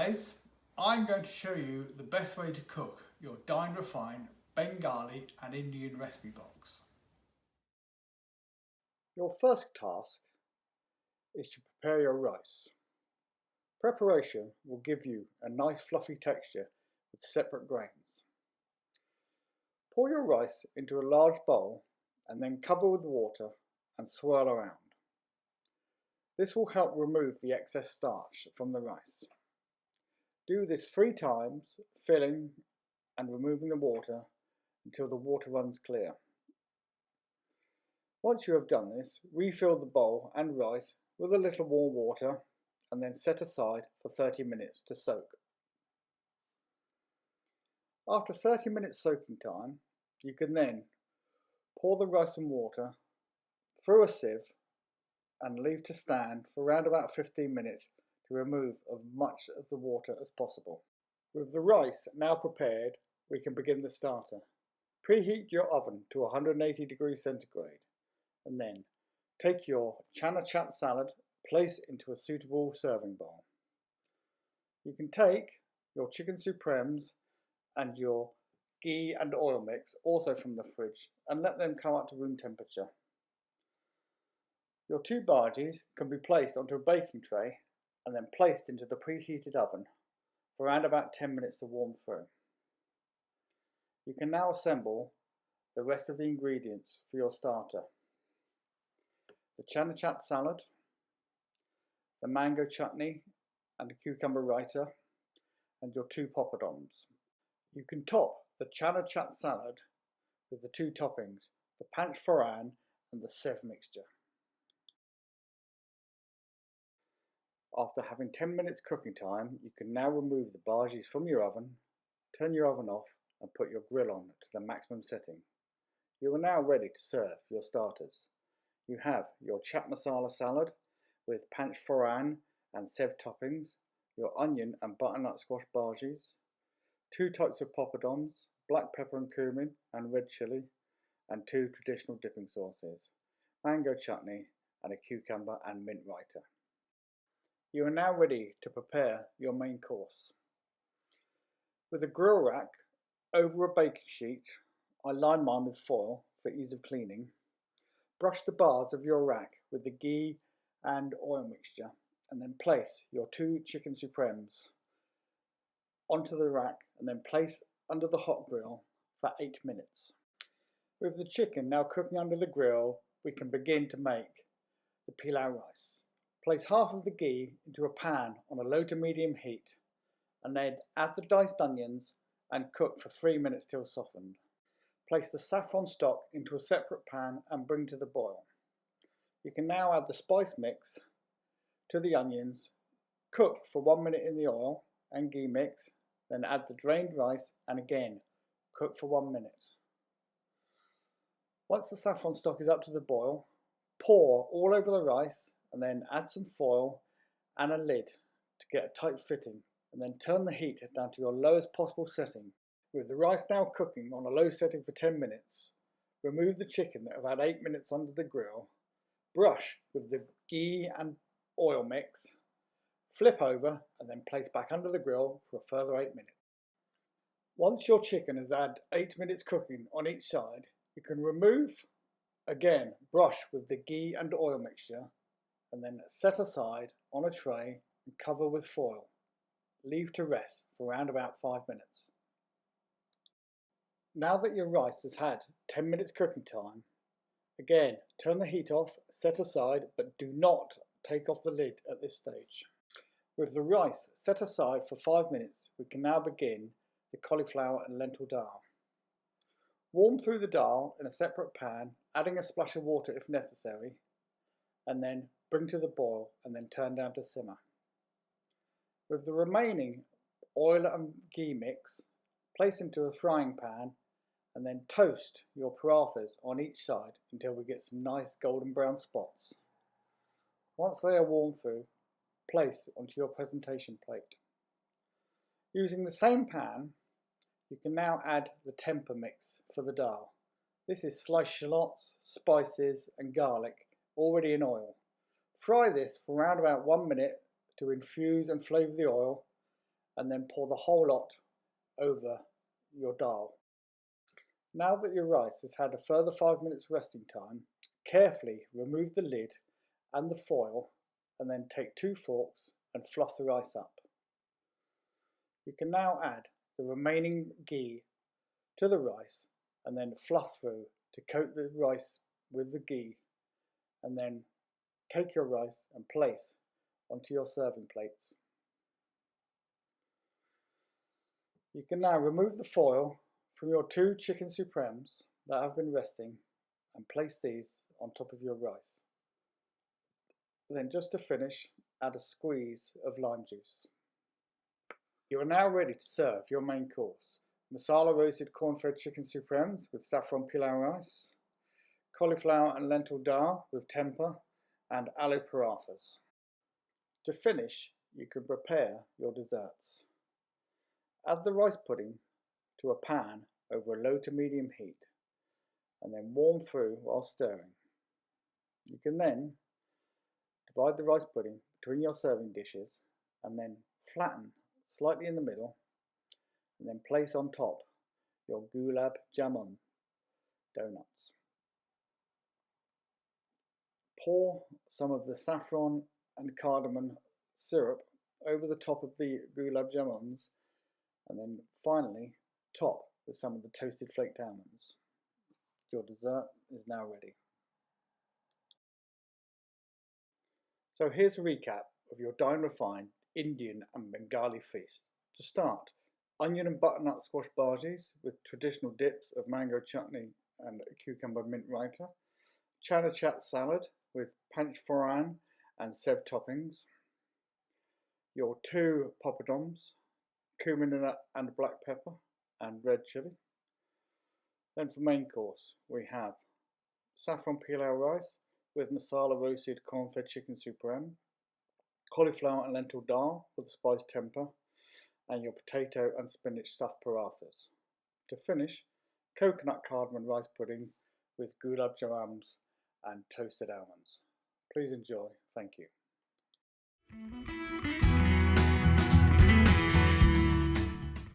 guys, I'm going to show you the best way to cook your Dine Refined Bengali and Indian recipe box. Your first task is to prepare your rice. Preparation will give you a nice fluffy texture with separate grains. Pour your rice into a large bowl and then cover with water and swirl around. This will help remove the excess starch from the rice. Do this 3 times, filling and removing the water until the water runs clear. Once you have done this, refill the bowl and rice with a little warm water and then set aside for 30 minutes to soak. After 30 minutes soaking time, you can then pour the rice and water through a sieve and leave to stand for around about 15 minutes to remove as much of the water as possible. With the rice now prepared, we can begin the starter. Preheat your oven to 180 degrees centigrade and then take your chana chat salad, place into a suitable serving bowl. You can take your chicken supremes and your ghee and oil mix also from the fridge and let them come up to room temperature. Your 2 bhajis can be placed onto a baking tray and then placed into the preheated oven for around about 10 minutes to warm through. You can now assemble the rest of the ingredients for your starter. The chana chat salad, the mango chutney and the cucumber raita, and your 2 poppadoms. You can top the chana chat salad with the 2 toppings, the panch phoran and the sev mixture. After having 10 minutes cooking time, you can now remove the bhajis from your oven, turn your oven off and put your grill on to the maximum setting. You are now ready to serve your starters. You have your chat masala salad with panch phoran and sev toppings, your onion and butternut squash bhajis, 2 types of poppadoms, black pepper and cumin and red chilli, and 2 traditional dipping sauces, mango chutney and a cucumber and mint raita. You are now ready to prepare your main course. With a grill rack over a baking sheet, I line mine with foil for ease of cleaning. Brush the bars of your rack with the ghee and oil mixture and then place your 2 chicken supremes onto the rack and then place under the hot grill for 8 minutes. With the chicken now cooking under the grill, we can begin to make the pilau rice. Place half of the ghee into a pan on a low to medium heat and then add the diced onions and cook for 3 minutes till softened. Place the saffron stock into a separate pan and bring to the boil. You can now add the spice mix to the onions, cook for 1 minute in the oil and ghee mix, then add the drained rice and again cook for 1 minute. Once the saffron stock is up to the boil, pour all over the rice and then add some foil and a lid to get a tight fitting and then turn the heat down to your lowest possible setting. With the rice now cooking on a low setting for 10 minutes, remove the chicken that have had 8 minutes under the grill, brush with the ghee and oil mix, flip over and then place back under the grill for a further 8 minutes. Once your chicken has had 8 minutes cooking on each side, you can remove, again brush with the ghee and oil mixture and then set aside on a tray and cover with foil. Leave to rest for around about 5 minutes. Now that your rice has had 10 minutes cooking time, again turn the heat off, set aside, but do not take off the lid at this stage. With the rice set aside for 5 minutes, we can now begin the cauliflower and lentil dal. Warm through the dal in a separate pan, adding a splash of water if necessary, and then bring to the boil and then turn down to simmer. With the remaining oil and ghee mix, place into a frying pan and then toast your parathas on each side until we get some nice golden brown spots. Once they are warmed through, place onto your presentation plate. Using the same pan, you can now add the tempeh mix for the dal. This is sliced shallots, spices and garlic already in oil. Fry this for around about 1 minute to infuse and flavour the oil and then pour the whole lot over your dal. Now that your rice has had a further 5 minutes resting time, carefully remove the lid and the foil, and then take 2 forks and fluff the rice up. You can now add the remaining ghee to the rice and then fluff through to coat the rice with the ghee, and then take your rice and place onto your serving plates. You can now remove the foil from your 2 chicken supremes that have been resting and place these on top of your rice. Then, just to finish, add a squeeze of lime juice. You are now ready to serve your main course: masala roasted corn-fed chicken supremes with saffron pilau rice, cauliflower and lentil dal with tempeh, and aloo parathas. To finish, you can prepare your desserts. Add the rice pudding to a pan over a low to medium heat and then warm through while stirring. You can then divide the rice pudding between your serving dishes and then flatten slightly in the middle, and then place on top your gulab jamun donuts. Pour some of the saffron and cardamom syrup over the top of the gulab jamuns, and then finally top with some of the toasted flaked almonds. Your dessert is now ready. So here's a recap of your Dine Refined Indian and Bengali feast. To start, onion and butternut squash bhajis with traditional dips of mango chutney and cucumber mint raita, chana chat salad with panch phoran and sev toppings, your 2 poppadoms, cumin and black pepper and red chilli. Then for main course, we have saffron pilau rice with masala roasted corn-fed chicken supreme, cauliflower and lentil dal with a spiced tempeh, and your potato and spinach stuffed parathas. To finish, coconut cardamom rice pudding with gulab jamuns and toasted almonds. Please enjoy. Thank you.